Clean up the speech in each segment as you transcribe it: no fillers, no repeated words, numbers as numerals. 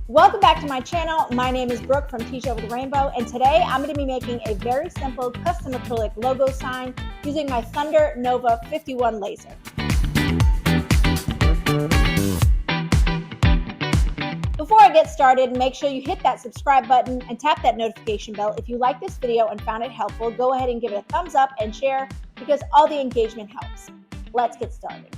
Welcome back to my channel. My name is Brooke from Teach Over the Rainbow, and today I'm going to be making a very simple custom acrylic logo sign using my Thunder Nova 51 laser. Before I get started, make sure you hit that subscribe button and tap that notification bell. If you like this video and found it helpful, go ahead and give it a thumbs up and share because all the engagement helps. Let's get started.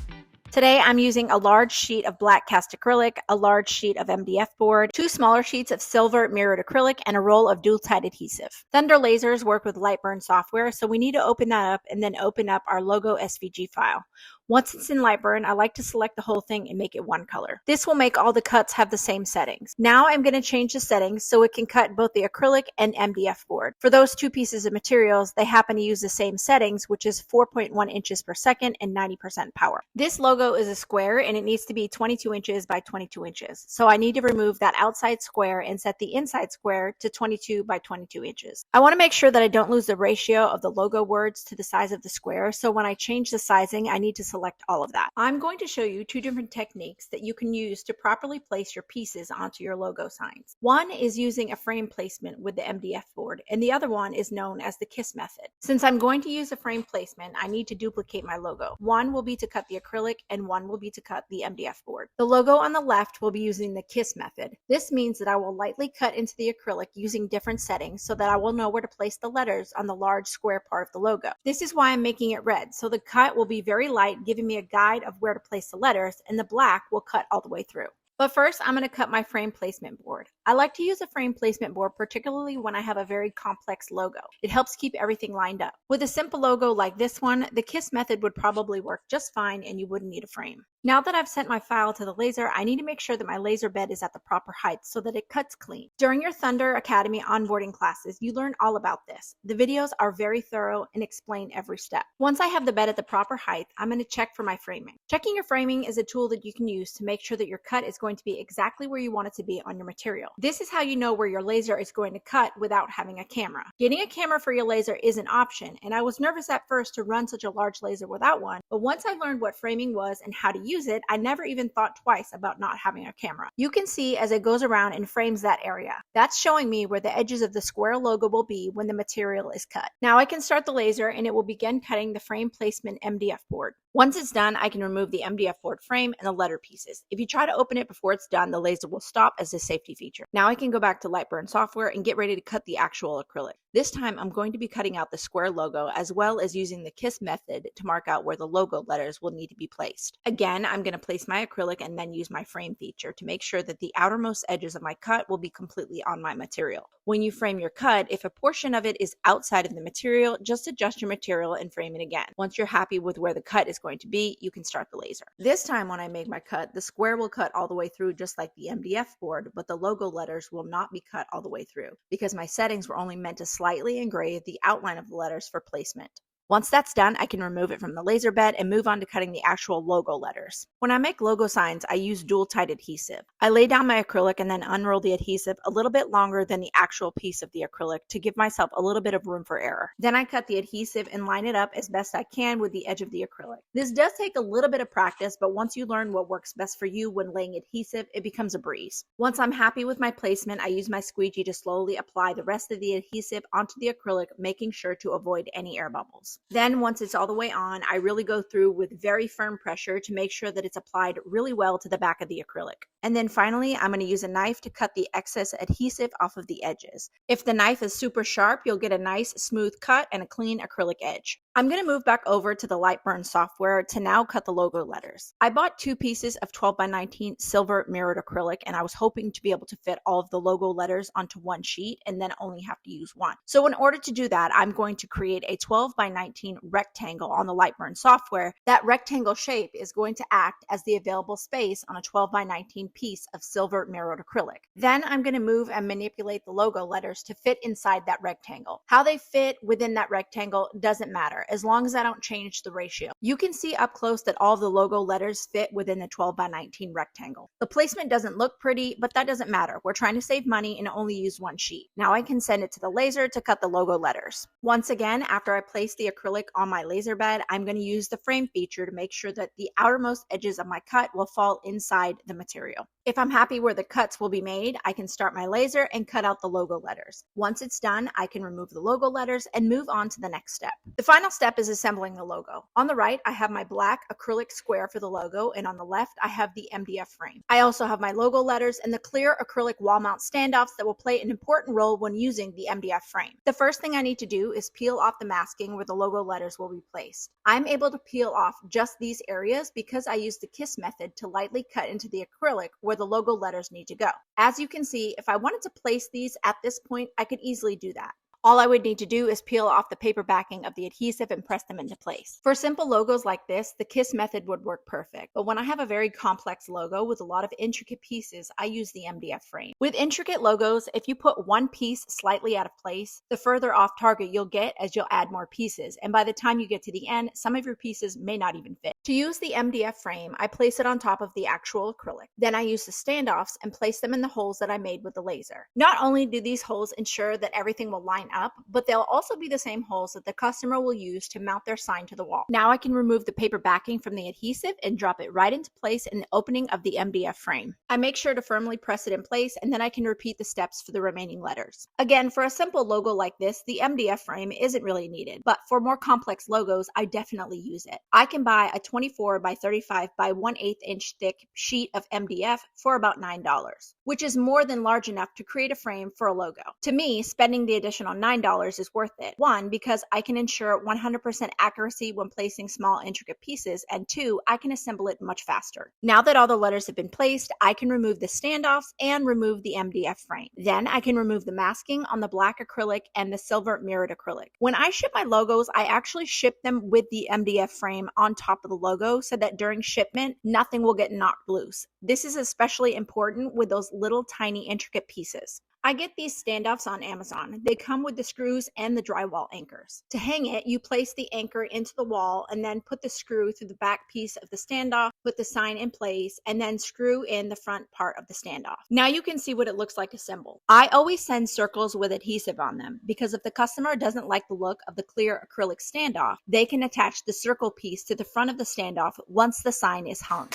Today I'm using a large sheet of black cast acrylic, a large sheet of MDF board, 2 smaller sheets of silver mirrored acrylic, and a roll of dual-tide adhesive. Thunder lasers work with Lightburn software, so we need to open that up and then open up our logo SVG file. Once it's in Lightburn, I like to select the whole thing and make it one color. This will make all the cuts have the same settings. Now I'm going to change the settings so it can cut both the acrylic and MDF board. For those 2 pieces of materials, they happen to use the same settings, which is 4.1 inches per second and 90% power. This logo is a square and it needs to be 22 inches by 22 inches. So I need to remove that outside square and set the inside square to 22 by 22 inches. I want to make sure that I don't lose the ratio of the logo words to the size of the square. So when I change the sizing, I need to select all of that. I'm going to show you 2 different techniques that you can use to properly place your pieces onto your logo signs. One is using a frame placement with the MDF board, and the other one is known as the KISS method. Since I'm going to use a frame placement, I need to duplicate my logo. One will be to cut the acrylic and one will be to cut the MDF board. The logo on the left will be using the KISS method. This means that I will lightly cut into the acrylic using different settings so that I will know where to place the letters on the large square part of the logo. This is why I'm making it red, so the cut will be very light, giving me a guide of where to place the letters, and the black will cut all the way through. But first, I'm going to cut my frame placement board. I like to use a frame placement board, particularly when I have a very complex logo. It helps keep everything lined up. With a simple logo like this one, the KISS method would probably work just fine and you wouldn't need a frame. Now that I've sent my file to the laser, I need to make sure that my laser bed is at the proper height so that it cuts clean. During your Thunder Academy onboarding classes, you learn all about this. The videos are very thorough and explain every step. Once I have the bed at the proper height, I'm going to check for my framing. Checking your framing is a tool that you can use to make sure that your cut is going to be exactly where you want it to be on your material. This is how you know where your laser is going to cut without having a camera. Getting a camera for your laser is an option, and I was nervous at first to run such a large laser without one, but once I learned what framing was and how to use it, I never even thought twice about not having a camera. You can see as it goes around and frames that area. That's showing me where the edges of the square logo will be when the material is cut. Now I can start the laser and it will begin cutting the frame placement MDF board. Once it's done, I can remove the MDF board frame and the letter pieces. If you try to open it before it's done, the laser will stop as a safety feature. Now I can go back to Lightburn software and get ready to cut the actual acrylic. This time I'm going to be cutting out the square logo as well as using the KISS method to mark out where the logo letters will need to be placed. Again, I'm going to place my acrylic and then use my frame feature to make sure that the outermost edges of my cut will be completely on my material. When you frame your cut, if a portion of it is outside of the material, just adjust your material and frame it again. Once you're happy with where the cut is going to be, you can start the laser. This time when I make my cut, the square will cut all the way through just like the MDF board, but the logo letters will not be cut all the way through because my settings were only meant to slightly engrave the outline of the letters for placement. Once that's done, I can remove it from the laser bed and move on to cutting the actual logo letters. When I make logo signs, I use dual-tide adhesive. I lay down my acrylic and then unroll the adhesive a little bit longer than the actual piece of the acrylic to give myself a little bit of room for error. Then I cut the adhesive and line it up as best I can with the edge of the acrylic. This does take a little bit of practice, but once you learn what works best for you when laying adhesive, it becomes a breeze. Once I'm happy with my placement, I use my squeegee to slowly apply the rest of the adhesive onto the acrylic, making sure to avoid any air bubbles. Then once it's all the way on, I really go through with very firm pressure to make sure that it's applied really well to the back of the acrylic. And then finally, I'm going to use a knife to cut the excess adhesive off of the edges. If the knife is super sharp, you'll get a nice smooth cut and a clean acrylic edge. I'm going to move back over to the Lightburn software to now cut the logo letters. I bought 2 pieces of 12 by 19 silver mirrored acrylic, and I was hoping to be able to fit all of the logo letters onto one sheet and then only have to use one. So in order to do that, I'm going to create a 12 by 19 rectangle on the Lightburn software. That rectangle shape is going to act as the available space on a 12 by 19 piece of silver mirrored acrylic. Then I'm going to move and manipulate the logo letters to fit inside that rectangle. How they fit within that rectangle doesn't matter. matter as long as I don't change the ratio. You can see up close that all of the logo letters fit within the 12 by 19 rectangle. The placement doesn't look pretty, but that doesn't matter. We're trying to save money and only use one sheet. Now I can send it to the laser to cut the logo letters. Once again, after I place the acrylic on my laser bed, I'm going to use the frame feature to make sure that the outermost edges of my cut will fall inside the material. If I'm happy where the cuts will be made, I can start my laser and cut out the logo letters. Once it's done, I can remove the logo letters and move on to the next step. The final step is assembling the logo. On the right, I have my black acrylic square for the logo, and on the left, I have the MDF frame. I also have my logo letters and the clear acrylic wall mount standoffs that will play an important role when using the MDF frame. The first thing I need to do is peel off the masking where the logo letters will be placed. I'm able to peel off just these areas because I use the kiss method to lightly cut into the acrylic where the logo letters need to go. As you can see, if I wanted to place these at this point, I could easily do that. All I would need to do is peel off the paper backing of the adhesive and press them into place. For simple logos like this, the kiss method would work perfect. But when I have a very complex logo with a lot of intricate pieces, I use the MDF frame. With intricate logos, if you put one piece slightly out of place, the further off target you'll get as you'll add more pieces. And by the time you get to the end, some of your pieces may not even fit. To use the MDF frame, I place it on top of the actual acrylic. Then I use the standoffs and place them in the holes that I made with the laser. Not only do these holes ensure that everything will line up, but they'll also be the same holes that the customer will use to mount their sign to the wall. Now I can remove the paper backing from the adhesive and drop it right into place in the opening of the MDF frame. I make sure to firmly press it in place, and then I can repeat the steps for the remaining letters. Again, for a simple logo like this, the MDF frame isn't really needed, but for more complex logos, I definitely use it. I can buy a 24 by 35 by 1/8 inch thick sheet of MDF for about $9, which is more than large enough to create a frame for a logo. To me, spending the additional $9 is worth it. One, because I can ensure 100% accuracy when placing small intricate pieces, and two, I can assemble it much faster. Now that all the letters have been placed, I can remove the standoffs and remove the MDF frame. Then I can remove the masking on the black acrylic and the silver mirrored acrylic. When I ship my logos, I actually ship them with the MDF frame on top of the logo so that during shipment, nothing will get knocked loose. This is especially important with those little tiny intricate pieces. I get these standoffs on Amazon. They come with the screws and the drywall anchors. To hang it, you place the anchor into the wall and then put the screw through the back piece of the standoff, put the sign in place, and then screw in the front part of the standoff. Now you can see what it looks like assembled. I always send circles with adhesive on them because if the customer doesn't like the look of the clear acrylic standoff, they can attach the circle piece to the front of the standoff once the sign is hung.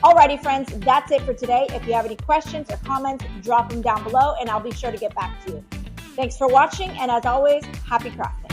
Alrighty friends, that's it for today. If you have any questions or comments, drop them down below and I'll be sure to get back to you. Thanks for watching, and as always, happy crafting.